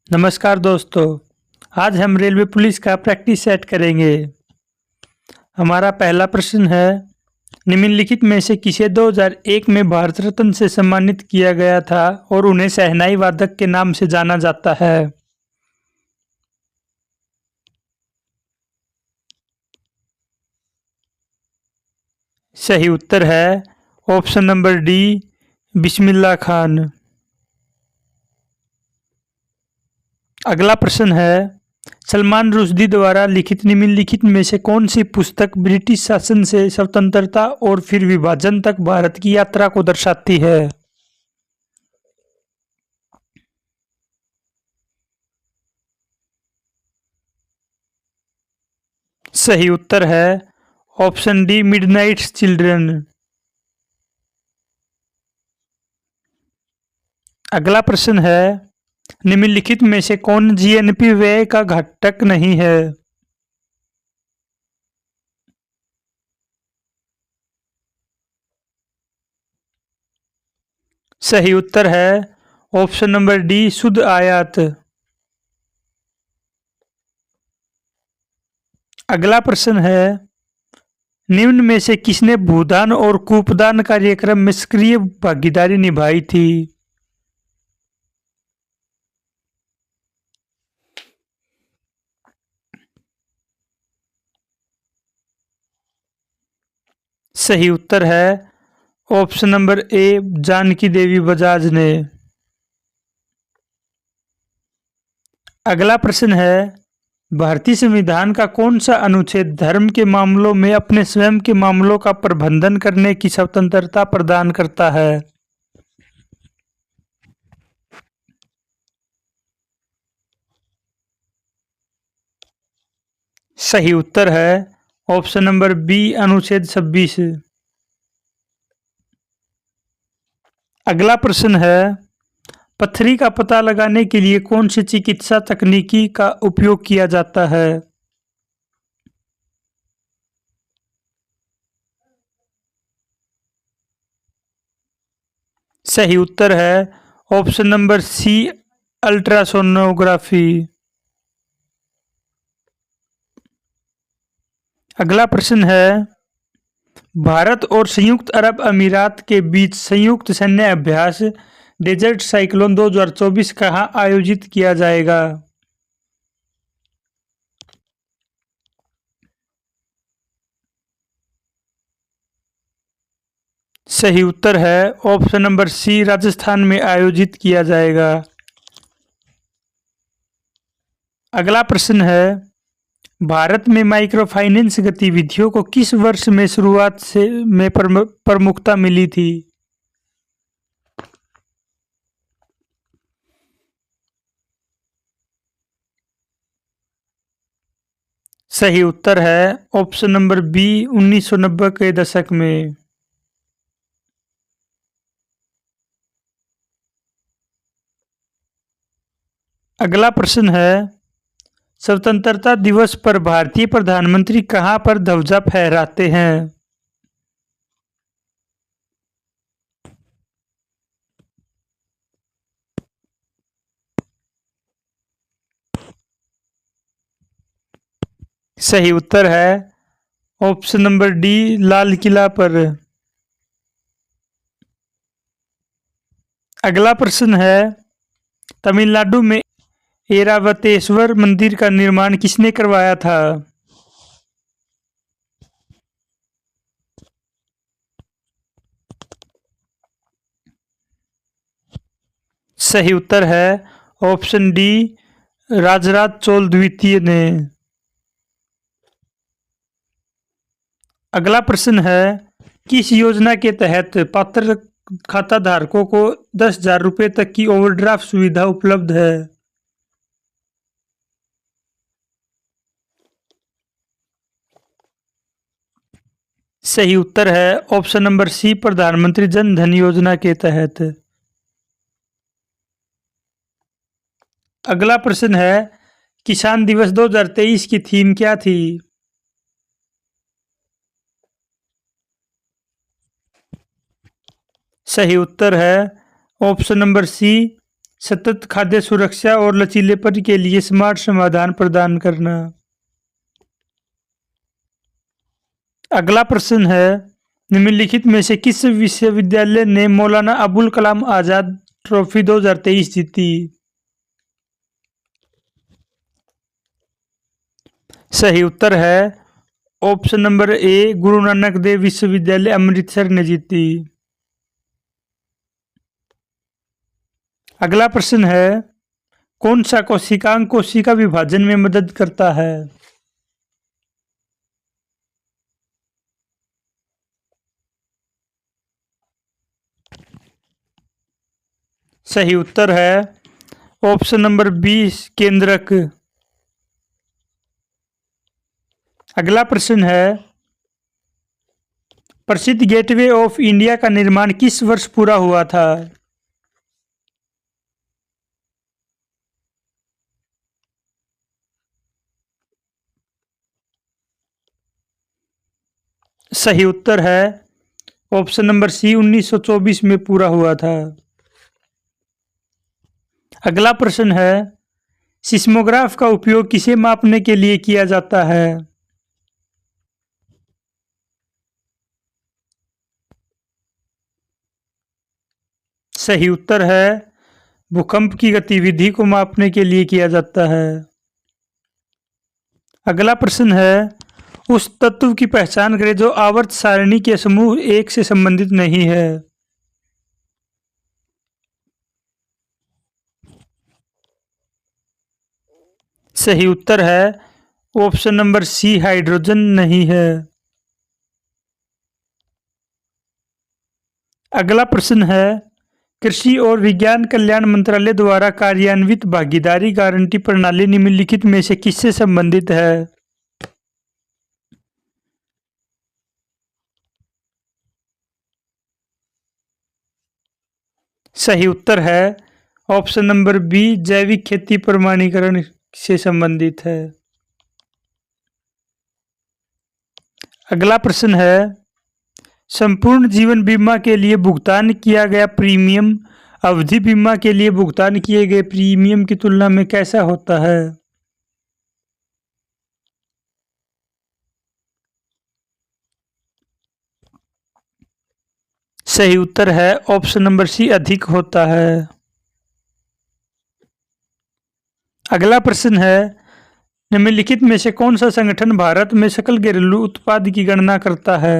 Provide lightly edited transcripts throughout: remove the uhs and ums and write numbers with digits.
नमस्कार दोस्तों। आज हम रेलवे पुलिस का प्रैक्टिस सेट करेंगे। हमारा पहला प्रश्न है, निम्नलिखित में से किसे 2001 में भारत रत्न से सम्मानित किया गया था और उन्हें शहनाई वादक के नाम से जाना जाता है? सही उत्तर है option number D, Bismillah Khan. अगला प्रश्न है, सलमान रुश्दी द्वारा लिखित निम्नलिखित में से कौन सी पुस्तक ब्रिटिश शासन से स्वतंत्रता और फिर विभाजन तक भारत की यात्रा को दर्शाती है? सही उत्तर है ऑप्शन डी, मिडनाइट चिल्ड्रन। अगला प्रश्न है, निम्नलिखित में से कौन जीएनपी व्यय का घटक नहीं है? सही उत्तर है ऑप्शन नंबर डी, शुद्ध आयात। अगला प्रश्न है, निम्न में से किसने भूदान और कूपदान कार्यक्रम में सक्रिय भागीदारी निभाई थी? सही उत्तर है ऑप्शन नंबर ए, जानकी देवी बजाज ने। अगला प्रश्न है, भारतीय संविधान का कौन सा अनुच्छेद धर्म के मामलों में अपने स्वयं के मामलों का प्रबंधन करने की स्वतंत्रता प्रदान करता है? सही उत्तर है ऑप्शन नंबर बी, अनुच्छेद 26। अगला प्रश्न है, पथरी का पता लगाने के लिए कौन सी चिकित्सा तकनीकी का उपयोग किया जाता है? सही उत्तर है ऑप्शन नंबर सी, अल्ट्रासोनोग्राफी। अगला प्रश्न है, भारत और संयुक्त अरब अमीरात के बीच संयुक्त सैन्य अभ्यास डेजर्ट साइक्लोन 2024 कहाँ आयोजित किया जाएगा? सही उत्तर है ऑप्शन नंबर सी, राजस्थान में आयोजित किया जाएगा। अगला प्रश्न है, भारत में माइक्रो फाइनेंस गतिविधियों को किस वर्ष में शुरुआत से में प्रमुखता मिली थी? सही उत्तर है ऑप्शन नंबर बी, 1990 के दशक में। अगला प्रश्न है, स्वतंत्रता दिवस पर भारतीय प्रधानमंत्री कहां पर ध्वजा फहराते हैं? सही उत्तर है option number D, Lal Qila पर। अगला प्रश्न है, तमिलनाडु में ऐरावतेश्वर मंदिर का निर्माण किसने करवाया था? सही उत्तर है ऑप्शन डी, राजराज चोल द्वितीय ने। अगला प्रश्न है, किस योजना के तहत पात्र खाता धारकों को 10,000 रुपये तक की ओवरड्राफ्ट सुविधा उपलब्ध है? सही उत्तर है ऑप्शन नंबर सी, प्रधानमंत्री जन धन योजना के तहत। अगला प्रश्न है, किसान दिवस 2023 की थीम क्या थी? सही उत्तर है ऑप्शन नंबर सी, सतत खाद्य सुरक्षा और लचीलेपन के लिए स्मार्ट समाधान प्रदान करना। अगला प्रश्न है, निम्नलिखित में से किस विश्वविद्यालय ने मौलाना अबुल कलाम आजाद ट्रॉफी 2023 जीती? सही उत्तर है option number A, Guru Nanak Dev विश्वविद्यालय अमृतसर ने जीती। अगला प्रश्न है, कौन सा कोशिकांग कोशिका विभाजन में मदद करता है? सही उत्तर है ऑप्शन नंबर बी, केंद्रक। अगला प्रश्न है, प्रसिद्ध गेटवे ऑफ इंडिया का निर्माण किस वर्ष पूरा हुआ था? सही उत्तर है ऑप्शन नंबर सी, 1924 में पूरा हुआ था। अगला प्रश्न है, सिस्मोग्राफ का उपयोग किसे मापने के लिए किया जाता है? सही उत्तर है भूकंप की गतिविधि को मापने के लिए किया जाता है। अगला प्रश्न है, उस तत्व की पहचान करें जो आवर्त सारणी के समूह एक से संबंधित नहीं है। सही उत्तर है ऑप्शन नंबर सी, हाइड्रोजन नहीं है। अगला प्रश्न है, कृषि और विज्ञान कल्याण मंत्रालय द्वारा कार्यान्वित भागीदारी गारंटी प्रणाली निम्नलिखित में से किससे संबंधित है? सही उत्तर है ऑप्शन नंबर बी, जैविक खेती प्रमाणीकरण से संबंधित है। अगला प्रश्न है, संपूर्ण जीवन बीमा के लिए भुगतान किया गया प्रीमियम अवधि बीमा के लिए भुगतान किए गए प्रीमियम की तुलना में कैसा होता है? सही उत्तर है ऑप्शन नंबर सी, अधिक होता है। अगला प्रश्न है, निम्नलिखित में से कौन सा संगठन भारत में सकल घरेलू उत्पाद की गणना करता है?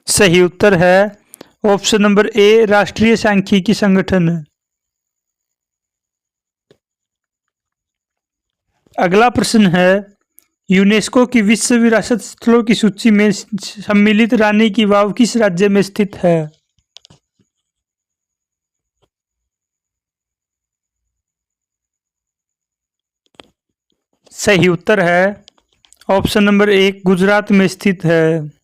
सही उत्तर है ऑप्शन नंबर ए, राष्ट्रीय सांख्यिकी संगठन। अगला प्रश्न है, यूनेस्को की विश्व विरासत स्थलों की सूची में सम्मिलित रानी की वाव किस राज्य में स्थित है? सही उत्तर है ऑप्शन नंबर एक, गुजरात में स्थित है।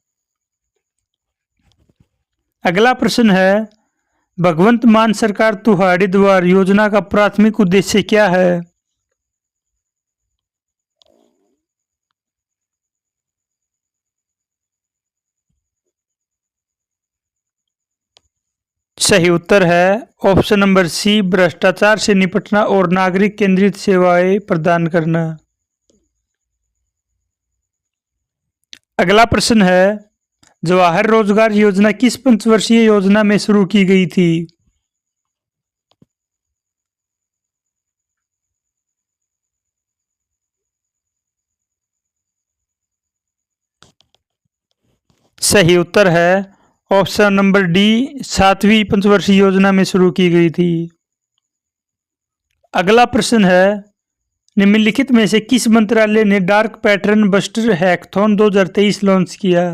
अगला प्रश्न है, भगवंत मान सरकार तुहाड़ी द्वार योजना का प्राथमिक उद्देश्य क्या है? सही उत्तर है ऑप्शन नंबर सी, भ्रष्टाचार से निपटना और नागरिक केंद्रित सेवाएं प्रदान करना। अगला प्रश्न है, जवाहर रोजगार योजना किस पंचवर्षीय योजना में शुरू की गई थी? सही उत्तर है ऑप्शन नंबर डी, 7वीं पंचवर्षीय योजना में शुरू की गई थी। अगला प्रश्न है, निम्नलिखित में से किस मंत्रालय ने dark pattern buster hackathon 2023 launch किया?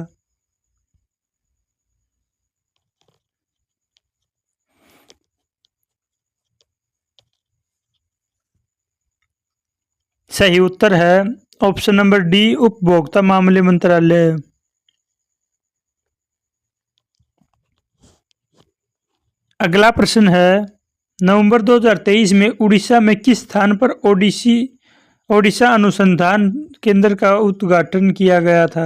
सही उत्तर है ऑप्शन नंबर डी, उपभोक्ता मामले मंत्रालय। अगला प्रश्न है, नवंबर 2023 में उड़ीसा में किस स्थान पर ओडिशा अनुसंधान केंद्र का उद्घाटन किया गया था?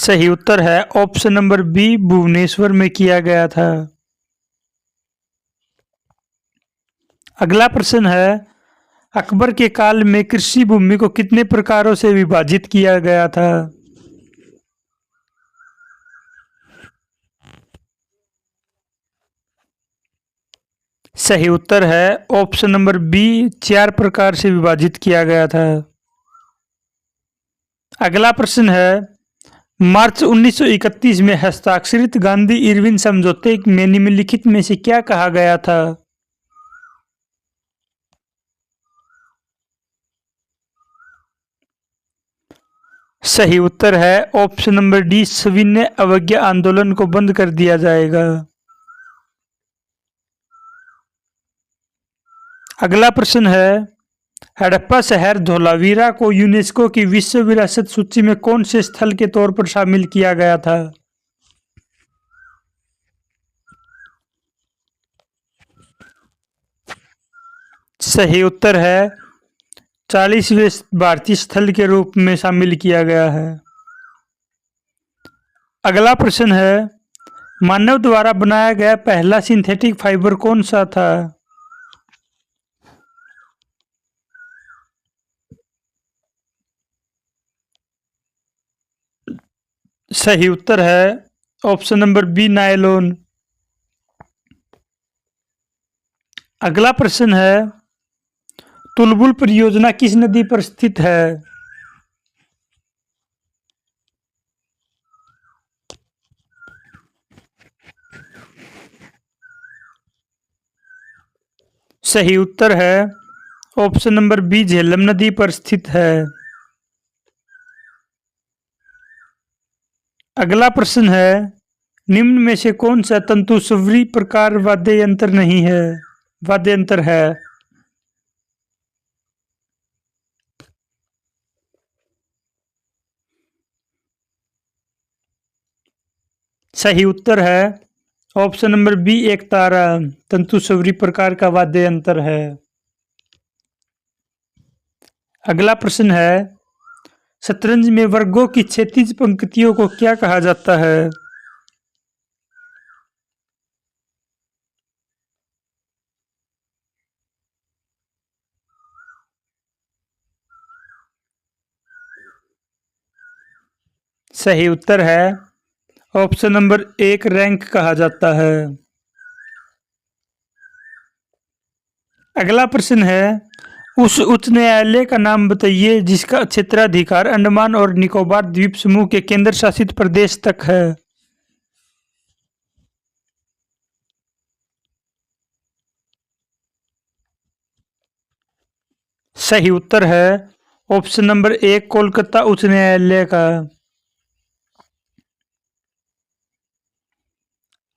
सही उत्तर है ऑप्शन नंबर बी, भुवनेश्वर में किया गया था। अगला प्रश्न है, अकबर के काल में कृषि भूमि को कितने प्रकारों से विभाजित किया गया था? सही उत्तर है ऑप्शन नंबर बी, 4 प्रकार से विभाजित किया गया था। अगला प्रश्न है, मार्च 1931 में हस्ताक्षरित गांधी इरविन समझौते में निम्नलिखित में से क्या कहा गया था? सही उत्तर है ऑप्शन नंबर डी, सविनय अवज्ञा आंदोलन को बंद कर दिया जाएगा। अगला प्रश्न है, हड़प्पा शहर धोलावीरा को यूनेस्को की विश्व विरासत सूची में कौन से स्थल के तौर पर शामिल किया गया था? सही उत्तर है 40वें भारतीय स्थल के रूप में शामिल किया गया है। अगला प्रश्न है, मानव द्वारा बनाया गया पहला सिंथेटिक फाइबर कौन सा था? सही उत्तर है ऑप्शन नंबर बी, नायलॉन। अगला प्रश्न है, तुलबुल परियोजना किस नदी पर स्थित है? सही उत्तर है ऑप्शन नंबर बी, झेलम नदी पर स्थित है। अगला प्रश्न है, निम्न में से कौन सा तंतुस्वरी प्रकार वाद्य यंत्र है? सही उत्तर है ऑप्शन नंबर बी, एक तारा तंतुस्वरी प्रकार का वाद्य यंत्र है। अगला प्रश्न है, शतरंज में वर्गों की क्षैतिज पंक्तियों को क्या कहा जाता है? सही उत्तर है ऑप्शन नंबर एक, रैंक कहा जाता है। अगला प्रश्न है, उस उच्च न्यायालय का नाम बताइए जिसका क्षेत्राधिकार अंडमान और निकोबार द्वीप समूह के केंद्र शासित प्रदेश तक है। सही उत्तर है ऑप्शन नंबर एक, कोलकाता उच्च न्यायालय का।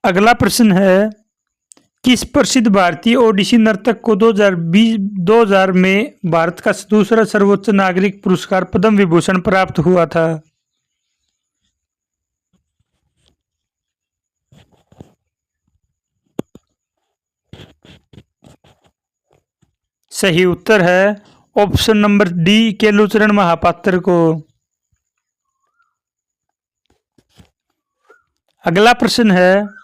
अगला प्रश्न है, किस प्रसिद्ध भारतीय ओडिसी नर्तक को 2000 में भारत का दूसरा सर्वोच्च नागरिक पुरस्कार पद्म विभूषण प्राप्त हुआ था? सही उत्तर है option number D, Kelucharan Mohapatra को। अगला प्रश्न है,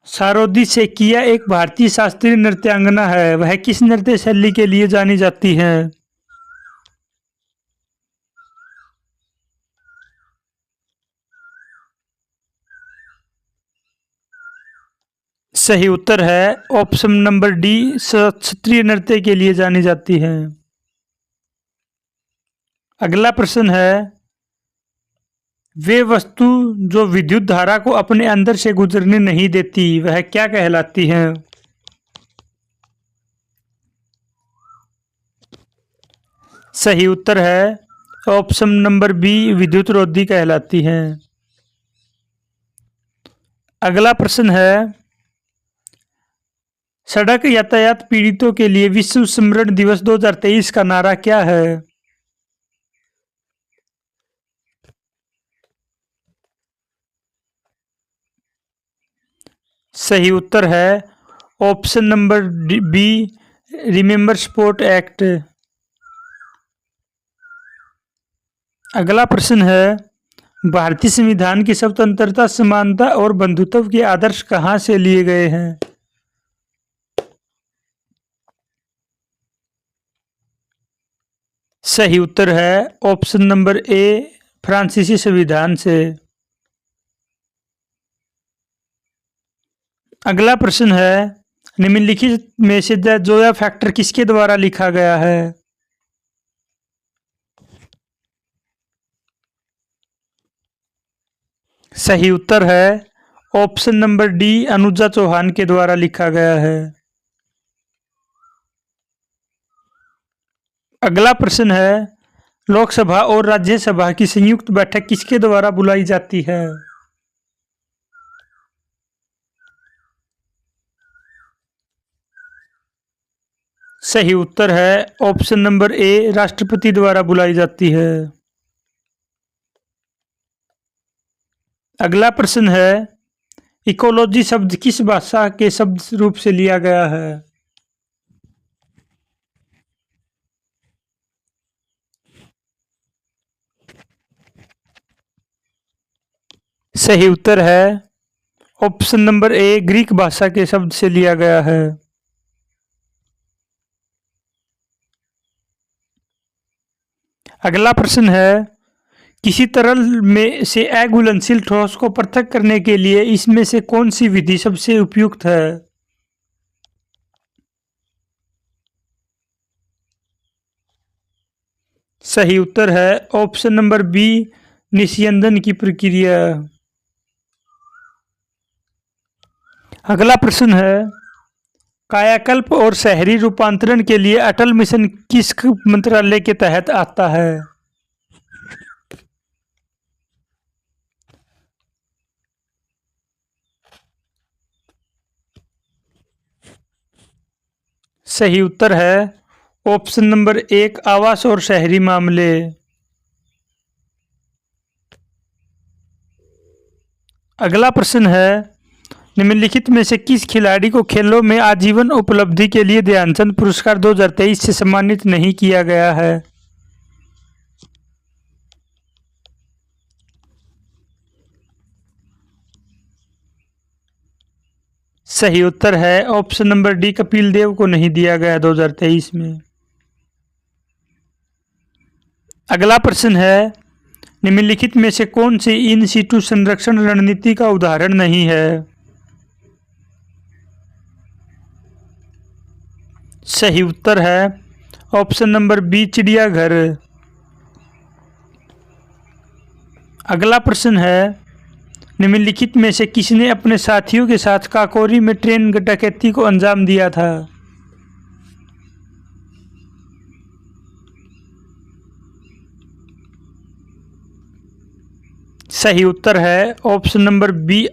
सारोदी सेकिया एक भारतीय शास्त्रीय नृत्यांगना है, वह किस नृत्य शैली के लिए जानी जाती हैं? सही उत्तर है ऑप्शन नंबर डी, शास्त्रीय नृत्य के लिए जानी जाती हैं। अगला प्रश्न है, वे वस्तु जो विद्युत धारा को अपने अंदर से गुजरने नहीं देती वह क्या कहलाती है? सही उत्तर है ऑप्शन नंबर बी, विद्युत रोधी कहलाती हैं। अगला प्रश्न है, सड़क यातायात पीड़ितों के लिए विश्व स्मरण दिवस 2023 का नारा क्या है? सही उत्तर है option number B, remember sport act. अगला प्रश्न है, भारतीय संविधान की स्वतंत्रता, समानता और बंधुत्व के आदर्श कहाँ से लिए गए हैं? सही उत्तर है ऑप्शन नंबर ए, फ्रांसीसी संविधान से। अगला प्रश्न है, निम्नलिखित में से द जोया फैक्टर किसके द्वारा लिखा गया है? सही उत्तर है option number D, Anuja Chauhan के द्वारा लिखा गया है। अगला प्रश्न है, लोकसभा और राज्यसभा की संयुक्त बैठक किसके द्वारा बुलाई जाती है? सही उत्तर है ऑप्शन नंबर ए, राष्ट्रपति द्वारा बुलाई जाती है। अगला प्रश्न है, इकोलॉजी शब्द किस भाषा के शब्द रूप से लिया गया है? सही उत्तर है ऑप्शन नंबर ए, ग्रीक भाषा के शब्द से लिया गया है। अगला प्रश्न है, किसी तरल में से अघुलनशील ठोस को पृथक करने के लिए इसमें से कौन सी विधि सबसे उपयुक्त है? सही उत्तर है ऑप्शन नंबर बी, निस्यंदन की प्रक्रिया। अगला प्रश्न है, कायाकल्प और शहरी रूपांतरण के लिए अटल मिशन किस मंत्रालय के तहत आता है? सही उत्तर है ऑप्शन नंबर एक, आवास और शहरी मामले। अगला प्रश्न है, निम्नलिखित में से किस खिलाड़ी को खेलों में आजीवन उपलब्धि के लिए ध्यानचंद पुरस्कार 2023 से सम्मानित नहीं किया गया है? सही उत्तर है option number D, Kapil Dev को नहीं दिया गया 2023 में। अगला प्रश्न है, निम्नलिखित में से कौन सी इन सीटू संरक्षण रणनीति का उदाहरण नहीं है? सही उत्तर है ऑप्शन नंबर बी, चिड़ियाघर। अगला प्रश्न है, निम्नलिखित में से किसने अपने साथियों के साथ काकोरी में ट्रेन डकैती को अंजाम दिया था? सही उत्तर है option number B,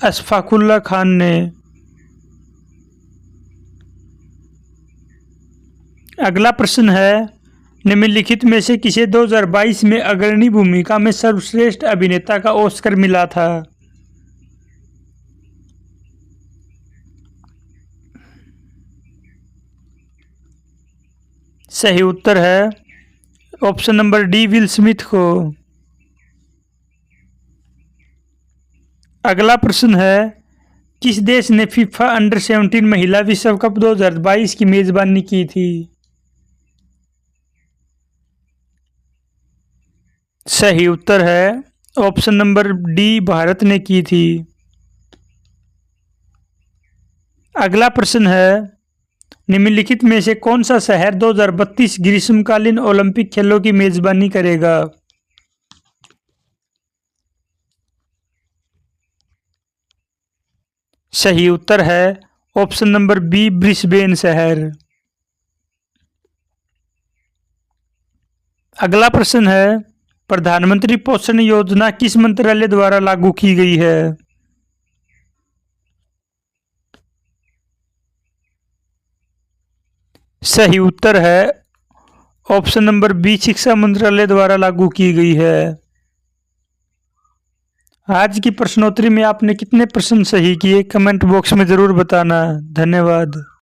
Ashfaqullah Khan ने। अगला प्रश्न है, निम्नलिखित में से किसे 2022 में अग्रणी भूमिका में सर्वश्रेष्ठ अभिनेता का ऑस्कर मिला था? सही उत्तर है option number D, will Smith को। अगला प्रश्न है, किस देश ने फीफा अंडर 17 महिला विश्व कप 2022 की मेजबानी की थी? सही उत्तर है ऑप्शन नंबर डी, भारत ने की थी। अगला प्रश्न है, निम्नलिखित में से कौन सा शहर 2032 ग्रीष्मकालीन ओलंपिक खेलों की मेजबानी करेगा? सही उत्तर है ऑप्शन नंबर बी, ब्रिस्बेन शहर। अगला प्रश्न है, प्रधानमंत्री पोषण योजना किस मंत्रालय द्वारा लागू की गई है? सही उत्तर है ऑप्शन नंबर बी, शिक्षा मंत्रालय द्वारा लागू की गई है। आज की प्रश्नोत्तरी में आपने कितने प्रश्न सही किए, कमेंट बॉक्स में जरूर बताना। धन्यवाद।